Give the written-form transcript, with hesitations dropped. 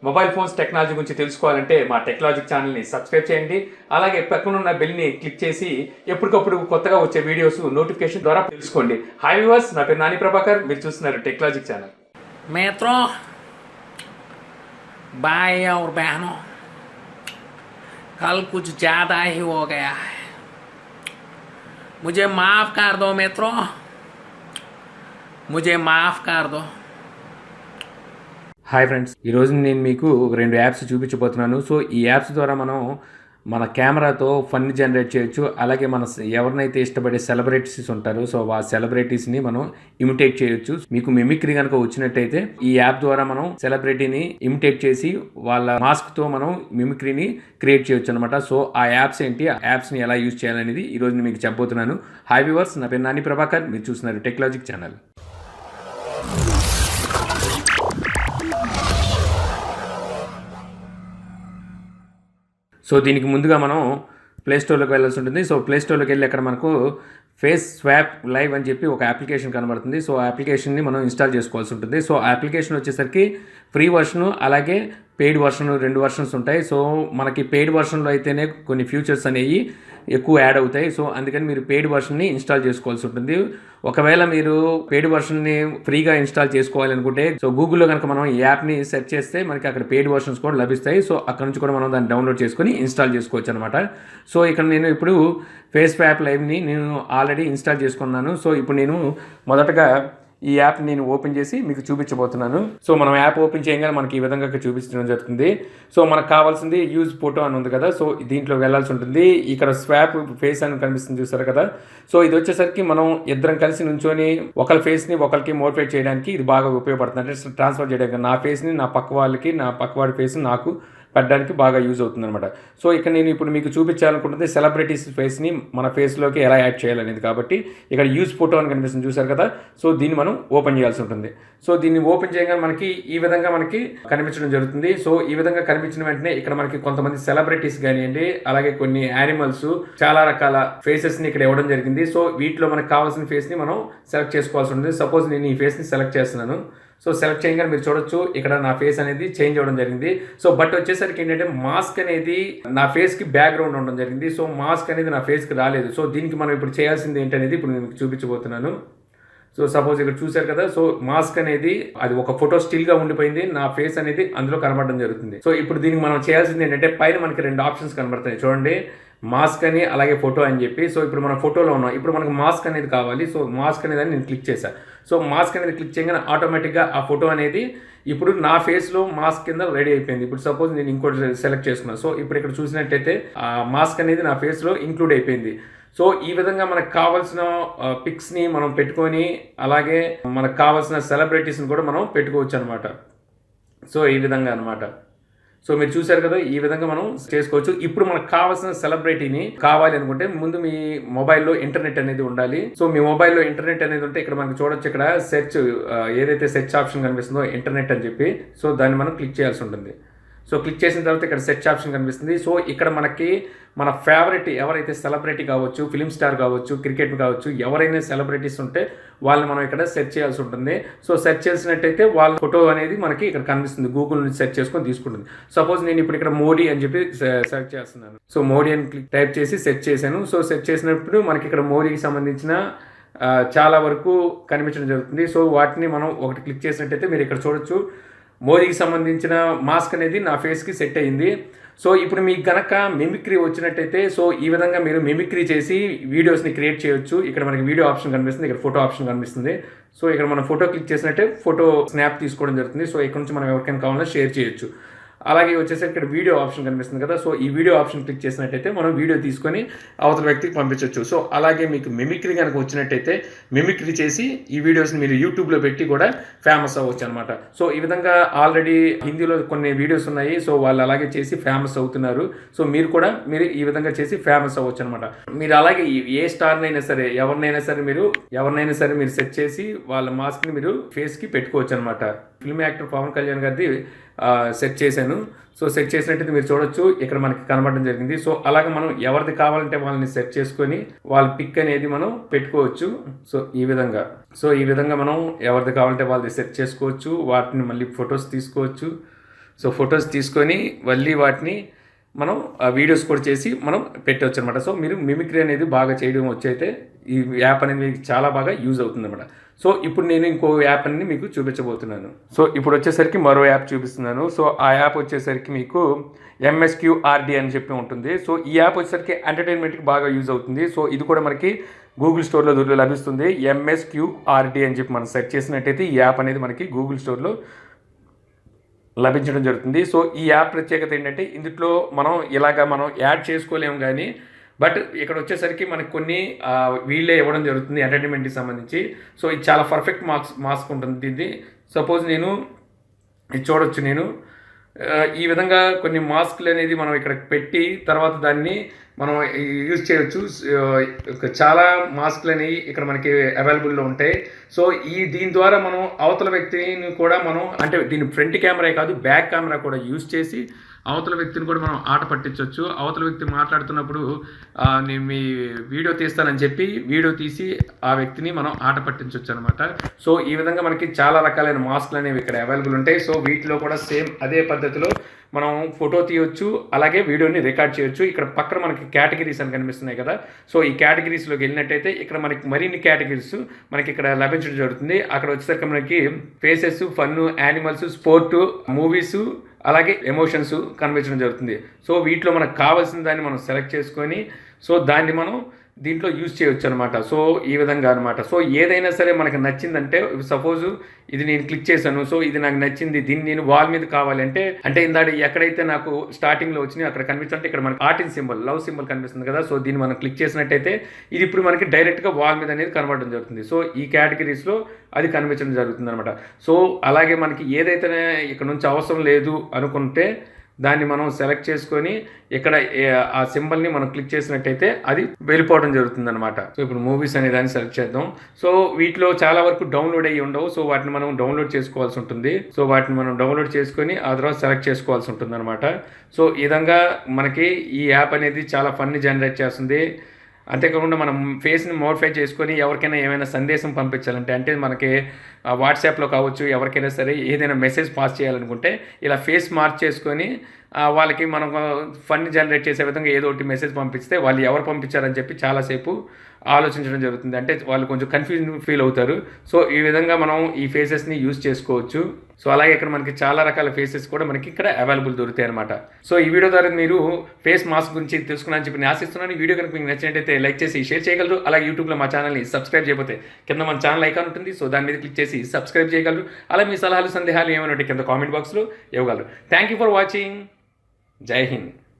Mobile phones technology గురించి తెలుసుకోవాలంటే మా టెక్నాలజీ ఛానల్ని సబ్స్క్రైబ్ చేయండి. అలాగే పక్కనున్న బెల్ని క్లిక్ చేసి ఎప్పటికప్పుడు కొత్తగా వచ్చే వీడియోస్ నోటిఫికేషన్ ద్వారా తెలుసుకోండి. హాయ్ వ్యూవర్స్, నా పేరు నాని ప్రభాకర్, మీరు చూస్తున్నారు టెక్నాలజీ ఛానల్. मित्रों, भाई और बहनों, कल कुछ ज़्यादा ही हो गया है, मुझे माफ़ कर दो मित्रों, मुझे माफ़ कर दो. హాయ్ ఫ్రెండ్స్, ఈరోజు నేను మీకు రెండు యాప్స్ చూపించబోతున్నాను. సో ఈ యాప్స్ ద్వారా మనం మన కెమెరాతో ఫన్ జనరేట్ చేయొచ్చు. అలాగే మన ఎవరినైతే ఇష్టపడే సెలబ్రిటీస్ ఉంటారో సో ఆ సెలబ్రిటీస్ని మనం ఇమిటేట్ చేయొచ్చు. మీకు మిమిక్రీ కనుక వచ్చినట్టయితే ఈ యాప్ ద్వారా మనం సెలబ్రిటీని ఇమిటేట్ చేసి వాళ్ళ మాస్క్తో మనం మిమిక్రీని క్రియేట్ చేయొచ్చు అనమాట. సో ఆ యాప్స్ ఏంటి, ఆ యాప్స్ని ఎలా యూజ్ చేయాలనేది ఈరోజు నేను మీకు చెప్పబోతున్నాను. హాయ్ వ్యూవర్స్, నా పేరు నాని ప్రభాకర్, మీరు చూస్తున్నారు టెక్నాలజీ ఛానల్. సో దీనికి ముందుగా మనం ప్లేస్టోర్లోకి వెళ్ళాల్సి ఉంటుంది. సో ప్లేస్టోర్లోకి వెళ్ళి అక్కడ మనకు ఫేస్ స్వాప్ లైవ్ అని చెప్పి ఒక అప్లికేషన్ కనబడుతుంది. సో ఆ అప్లికేషన్ని మనం ఇన్స్టాల్ చేసుకోవాల్సి ఉంటుంది. సో ఆ అప్లికేషన్ వచ్చేసరికి ఫ్రీ వర్షను అలాగే పెయిడ్ వర్షన్, రెండు వర్షన్స్ ఉంటాయి. సో మనకి పెయిడ్ వర్షన్లో అయితేనే కొన్ని ఫీచర్స్ అనేవి ఎక్కువ యాడ్ అవుతాయి. సో అందుకని మీరు పెయిడ్ వర్షన్ని ఇన్స్టాల్ చేసుకోవాల్సి ఉంటుంది. ఒకవేళ మీరు పెయిడ్ వర్షన్ని ఫ్రీగా ఇన్స్టాల్ చేసుకోవాలనుకుంటే సో గూగుల్లో కనుక మనం ఈ యాప్ని సెర్చ్ చేస్తే మనకి అక్కడ పెయిడ్ వర్షన్స్ కూడా లభిస్తాయి. సో అక్కడ నుంచి కూడా మనం దాన్ని డౌన్లోడ్ చేసుకొని ఇన్స్టాల్ చేసుకోవచ్చు అనమాట. సో ఇక్కడ నేను ఇప్పుడు ఫేస్ స్వాప్ లైవ్ని నేను ఆల్రెడీ ఇన్స్టాల్ చేసుకున్నాను. సో ఇప్పుడు నేను మొదటగా ఈ యాప్ నేను ఓపెన్ చేసి మీకు చూపించబోతున్నాను. సో మనం యాప్ ఓపెన్ చేయగానే మనకి ఈ విధంగా చూపించడం జరుగుతుంది. సో మనకు కావాల్సింది యూజ్ ఫోటో అని ఉంది కదా, సో దీంట్లో వెళ్ళాల్సి ఉంటుంది. ఇక్కడ స్వాప్ ఫేస్ అని కనిపిస్తుంది, చూసారు కదా. సో ఇది వచ్చేసరికి మనం ఇద్దరం కలిసి నుంచొని ఒకరి ఫేస్ని ఒకరికి మోటివేట్ చేయడానికి ఇది బాగా ఉపయోగపడుతుంది. అంటే ట్రాన్స్ఫర్ చేయడానికి నా ఫేస్ని నా పక్క వాళ్ళకి, నా పక్కవాడి ఫేస్ నాకు పెట్టడానికి బాగా యూజ్ అవుతుంది అనమాట. సో ఇక్కడ నేను ఇప్పుడు మీకు చూపించాలనుకుంటుంది సెలబ్రిటీస్ ఫేస్ని మన ఫేస్లోకి ఎలా యాడ్ చేయాలనేది. కాబట్టి ఇక్కడ యూజ్ ఫోటో అని కనిపిస్తుంది, చూసారు కదా. సో దీన్ని మనం ఓపెన్ చేయాల్సి ఉంటుంది. సో దీన్ని ఓపెన్ చేయగానే మనకి ఈ విధంగా మనకి కనిపించడం జరుగుతుంది. సో ఈ విధంగా కనిపించిన వెంటనే ఇక్కడ మనకి కొంతమంది సెలబ్రిటీస్ కానివ్వండి, అలాగే కొన్ని యానిమల్స్, చాలా రకాల ఫేసెస్ని ఇక్కడ ఇవ్వడం జరిగింది. సో వీటిలో మనకు కావాల్సిన ఫేస్ని మనం సెలెక్ట్ చేసుకోవాల్సి ఉంటుంది. సపోజ్ నేను ఈ ఫేస్ని సెలెక్ట్ చేస్తున్నాను. సో సెలెక్ట్ చేయగానే మీరు చూడొచ్చు ఇక్కడ నా ఫేస్ అనేది చేంజ్ అవ్వడం జరిగింది. సో బట్ వచ్చేసరికి ఏంటంటే మాస్క్ అనేది నా ఫేస్కి బ్యాక్గ్రౌండ్ ఉండడం జరిగింది. సో మాస్క్ అనేది నా ఫేస్కి రాలేదు. సో దీనికి మనం ఇప్పుడు చేయాల్సింది ఏంటనేది ఇప్పుడు నేను చూపించబోతున్నాను. సో సపోజ్ ఇక్కడ చూశారు కదా. సో మాస్క్ అనేది అది ఒక ఫోటో స్టిల్గా ఉండిపోయింది, నా ఫేస్ అనేది అందులో కనబడడం జరుగుతుంది. సో ఇప్పుడు దీనికి మనం చేయాల్సింది ఏంటంటే పైన మనకి రెండు ఆప్షన్స్ కనబడతాయి చూడండి, మాస్క్ అని అలాగే ఫోటో అని చెప్పి. సో ఇప్పుడు మనం ఫోటోలో ఉన్నాం, ఇప్పుడు మనకు మాస్క్ అనేది కావాలి. సో మాస్క్ అనేది నేను క్లిక్ చేశాను. సో మాస్క్ అనేది క్లిక్ చేయగానే ఆటోమేటిక్గా ఆ ఫోటో అనేది ఇప్పుడు నా ఫేస్లో మాస్క్ కింద రెడీ అయిపోయింది. ఇప్పుడు సపోజ్ నేను ఇంకోటి సెలెక్ట్ చేసుకున్నాను. సో ఇప్పుడు ఇక్కడ చూసినట్టయితే ఆ మాస్క్ అనేది నా ఫేస్లో ఇంక్లూడ్ అయిపోయింది. సో ఈ విధంగా మనకు కావాల్సిన పిక్స్ని మనం పెట్టుకొని అలాగే మనకు కావాల్సిన సెలబ్రిటీస్ని కూడా మనం పెట్టుకోవచ్చు అనమాట. సో ఈ విధంగా అనమాట. సో మీరు చూసారు కదా, ఈ విధంగా మనం చేసుకోవచ్చు. ఇప్పుడు మనకు కావాల్సిన సెలబ్రిటీని కావాలి అనుకుంటే ముందు మీ మొబైల్లో ఇంటర్నెట్ అనేది ఉండాలి. సో మీ మొబైల్లో ఇంటర్నెట్ అనేది ఉంటే ఇక్కడ మనకు చూడొచ్చు, ఇక్కడ సెర్చ్ ఏదైతే సెర్చ్ ఆప్షన్ కనిపిస్తుందో ఇంటర్నెట్ అని చెప్పి, సో దాన్ని మనం క్లిక్ చేయాల్సి ఉంటుంది. సో క్లిక్ చేసిన తర్వాత ఇక్కడ సెర్చ్ ఆప్షన్ కనిపిస్తుంది. సో ఇక్కడ మనకి మన ఫేవరెట్ ఎవరైతే సెలబ్రిటీ కావచ్చు, ఫిలిం స్టార్ కావచ్చు, క్రికెట్ కావచ్చు, ఎవరైనా సెలబ్రిటీస్ ఉంటే వాళ్ళని మనం ఇక్కడ సెర్చ్ చేయాల్సి ఉంటుంది. సో సెర్చ్ చేసినట్టయితే వాళ్ళ ఫోటో అనేది మనకి ఇక్కడ కనిపిస్తుంది, గూగుల్ నుంచి సెర్చ్ చేసుకొని తీసుకుంటుంది. సపోజ్ నేను ఇప్పుడు ఇక్కడ మోడీ అని చెప్పి సెర్చ్ చేస్తున్నాను. సో మోడీ అని టైప్ చేసి సెర్చ్ చేశాను. సో సెర్చ్ చేసినప్పుడు మనకి ఇక్కడ మోడీకి సంబంధించిన చాలా వరకు కనిపించడం జరుగుతుంది. సో వాటిని మనం ఒకటి క్లిక్ చేసినట్టయితే మీరు ఇక్కడ చూడొచ్చు, మోదీకి సంబంధించిన మాస్క్ అనేది నా ఫేస్కి సెట్ అయ్యింది. సో ఇప్పుడు మీకు కనుక మిమిక్రీ వచ్చినట్టయితే సో ఈ విధంగా మీరు మిమిక్రీ చేసి వీడియోస్ని క్రియేట్ చేయొచ్చు. ఇక్కడ మనకి వీడియో ఆప్షన్ కనిపిస్తుంది, ఇక్కడ ఫోటో ఆప్షన్ కనిపిస్తుంది. సో ఇక్కడ మనం ఫోటో క్లిక్ చేసినట్టే ఫోటో స్నాప్ తీసుకోవడం జరుగుతుంది. సో ఇక్కడ నుంచి మనం ఎవరికైనా కావాలన్నా షేర్ చేయొచ్చు. అలాగే వచ్చేసరికి ఇక్కడ వీడియో ఆప్షన్ కనిపిస్తుంది కదా. సో ఈ వీడియో ఆప్షన్ క్లిక్ చేసినట్టయితే మనం వీడియో తీసుకొని అవతల వ్యక్తికి పంపించవచ్చు. సో అలాగే మీకు మిమిక్రీ కనుక వచ్చినట్టయితే మిమిక్రీ చేసి ఈ వీడియోస్ని మీరు యూట్యూబ్లో పెట్టి కూడా ఫేమస్ అవ్వచ్చు అనమాట. సో ఈ విధంగా ఆల్రెడీ హిందీలో కొన్ని వీడియోస్ ఉన్నాయి. సో వాళ్ళు అలాగే చేసి ఫేమస్ అవుతున్నారు. సో మీరు కూడా ఈ విధంగా చేసి ఫేమస్ అవ్వచ్చు అనమాట. మీరు అలాగే ఏ స్టార్నైనా సరే ఎవరినైనా సరే మీరు సెట్ చేసి వాళ్ళ మాస్క్ని మీరు ఫేస్కి పెట్టుకోవచ్చు అనమాట. ఫిల్మ్ యాక్టర్ పవన్ కళ్యాణ్ గారిది సెట్ చేశాను. సో సెట్ చేసినట్టయితే మీరు చూడొచ్చు, ఇక్కడ మనకి కనబడడం జరిగింది. సో అలాగే మనం ఎవరిది కావాలంటే వాళ్ళని సెట్ చేసుకొని వాళ్ళ పిక్ అనేది మనం పెట్టుకోవచ్చు. సో ఈ విధంగా మనం ఎవరిది కావాలంటే వాళ్ళది సెట్ చేసుకోవచ్చు, వాటిని మళ్ళీ ఫొటోస్ తీసుకోవచ్చు. సో ఫొటోస్ తీసుకొని మళ్ళీ వాటిని మనం ఆ వీడియోస్ కూడా చేసి మనం పెట్టవచ్చు అనమాట. సో మీరు మిమిక్రీ అనేది బాగా చేయడం వచ్చైతే ఈ యాప్ అనేది మీకు చాలా బాగా యూజ్ అవుతుంది అనమాట. సో ఇప్పుడు నేను ఇంకో యాప్ అనేది మీకు చూపించబోతున్నాను. సో ఇప్పుడు వచ్చేసరికి మరో యాప్ చూపిస్తున్నాను. సో ఆ యాప్ వచ్చేసరికి మీకు MSQRD అని చెప్పి ఉంటుంది. సో ఈ యాప్ వచ్చేసరికి ఎంటర్టైన్మెంట్కి బాగా యూజ్ అవుతుంది. సో ఇది కూడా మనకి గూగుల్ స్టోర్లో లభిస్తుంది. MSQRD అని చెప్పి మనం సెర్చ్ చేసినట్టయితే ఈ యాప్ అనేది మనకి గూగుల్ స్టోర్లో లభించడం జరుగుతుంది. సో ఈ యాప్ ప్రత్యేకత ఏంటంటే ఇందులో మనం మనం యాడ్ చేసుకోలేము కానీ బట్ ఇక్కడ వచ్చేసరికి మనకు కొన్ని వీళ్ళే ఇవ్వడం జరుగుతుంది ఎంటర్టైన్మెంట్కి సంబంధించి. సో ఇది చాలా పర్ఫెక్ట్ మాస్క్ ఉంటుంది. ఇది సపోజ్ నేను ఇది చూడొచ్చు, నేను ఈ విధంగా కొన్ని మాస్క్లు అనేది మనం ఇక్కడ పెట్టి తర్వాత దాన్ని మనం యూజ్ చేయవచ్చు. చాలా మాస్క్లు అనేవి ఇక్కడ మనకి అవైలబుల్లో ఉంటాయి. సో దీని ద్వారా మనం అవతల వ్యక్తిని కూడా మనం అంటే దీని ఫ్రంట్ కెమెరా కాదు బ్యాక్ కెమెరా కూడా యూజ్ చేసి అవతల వ్యక్తిని కూడా మనం ఆట పట్టించవచ్చు. అవతల వ్యక్తి మాట్లాడుతున్నప్పుడు నేను మీ వీడియో తీస్తానని చెప్పి వీడియో తీసి ఆ వ్యక్తిని మనం ఆట పట్టించవచ్చు అనమాట. సో ఈ విధంగా మనకి చాలా రకాలైన మాస్క్లు అనేవి ఇక్కడ అవైలబుల్ ఉంటాయి. సో వీటిలో కూడా సేమ్ అదే పద్ధతిలో మనం ఫోటో తీయొచ్చు, అలాగే వీడియోని రికార్డ్ చేయొచ్చు. ఇక్కడ పక్కన మనకి కేటగిరీస్ అని కనిపిస్తున్నాయి కదా. సో ఈ కేటగిరీస్లోకి వెళ్ళినట్టయితే ఇక్కడ మనకి మరిన్ని కేటగిరీస్ మనకి ఇక్కడ లభించడం జరుగుతుంది. అక్కడ వచ్చేసరికి మనకి faces, fun, animals, sport, movies, అలాగే ఎమోషన్స్ కనిపించడం జరుగుతుంది. సో వీటిలో మనకు కావాల్సిన దాన్ని మనం సెలెక్ట్ చేసుకొని సో దాన్ని మనం దీంట్లో యూజ్ చేయొచ్చు అనమాట. సో ఈ విధంగా అనమాట. సో ఏదైనా సరే మనకు నచ్చిందంటే సపోజు ఇది నేను క్లిక్ చేశాను, సో ఇది నాకు నచ్చింది, దీన్ని నేను వాల్ మీద కావాలంటే అంటే ఇందాక ఎక్కడైతే నాకు స్టార్టింగ్లో వచ్చినాయో అక్కడ కనిపించంటే ఇక్కడ మనకి ఆర్టిన్ సింబల్, లవ్ సింబల్ కనిపిస్తుంది కదా. సో దీన్ని మనం క్లిక్ చేసినట్టయితే ఇది ఇప్పుడు మనకి డైరెక్ట్గా వాల్ మీద అనేది కనబడడం జరుగుతుంది. సో ఈ కేటగిరీస్లో అది కనిపించడం జరుగుతుంది అనమాట. సో అలాగే మనకి ఏదైతే ఇక్కడ నుంచి అవసరం లేదు అనుకుంటే దాన్ని మనం సెలెక్ట్ చేసుకొని ఇక్కడ ఆ సింబల్ని మనం క్లిక్ చేసినట్టయితే అది వెళ్ళిపోవడం జరుగుతుంది అనమాట. సో ఇప్పుడు మూవీస్ అనే దాన్ని సెలెక్ట్ చేద్దాం. సో వీటిలో చాలా వరకు డౌన్లోడ్ అయ్యి ఉండవు. సో వాటిని మనం డౌన్లోడ్ చేసుకోవాల్సి ఉంటుంది. సో వాటిని మనం డౌన్లోడ్ చేసుకొని ఆ తర్వాత సెలెక్ట్ చేసుకోవాల్సి ఉంటుంది అనమాట. సో ఈ విధంగా మనకి ఈ యాప్ అనేది చాలా ఫన్ని జనరేట్ చేస్తుంది. అంతేకాకుండా మనం ఫేస్ని మోడిఫై చేసుకొని ఎవరికైనా ఏమైనా సందేశం పంపించాలంటే అంటే మనకి వాట్సాప్లో కావచ్చు, ఎవరికైనా సరే ఏదైనా మెసేజ్ పాస్ చేయాలనుకుంటే ఇలా ఫేస్ మార్క్ చేసుకొని వాళ్ళకి మనం ఫన్ జనరేట్ చేసే విధంగా ఏదో ఒకటి మెసేజ్ పంపిస్తే వాళ్ళు ఎవరు పంపించారని చెప్పి చాలాసేపు ఆలోచించడం జరుగుతుంది. అంటే వాళ్ళు కొంచెం కన్ఫ్యూజన్ ఫీల్ అవుతారు. సో ఈ విధంగా మనం ఈ ఫేసెస్ని యూజ్ చేసుకోవచ్చు. సో అలాగే ఇక్కడ మనకి చాలా రకాల ఫేసెస్ కూడా మనకి ఇక్కడ అవైలబుల్ దొరుకుతాయి అనమాట. సో ఈ వీడియో ద్వారా మీరు ఫేస్ మాస్క్ గురించి తెలుసుకున్నారని చెప్పి నేను ఆశిస్తున్నాను. ఈ వీడియో కనుక మీకు నచ్చినట్టయితే లైక్ చేసి షేర్ చేయగలరు. అలాగే యూట్యూబ్లో మా ఛానల్ని సబ్స్క్రైబ్ చేయకపోతే కింద మన ఛానల్ ఐకాన్ ఉంటుంది. సో దాని మీద క్లిక్ చేసి సబ్స్క్రైబ్ చేయగలరు. అలా మీ సలహాలు సందేహాలు ఏమైనా ఉంటే కింద కామెంట్ బాక్స్లో ఇవ్వగలరు. Thank you for watching. జై హింద్.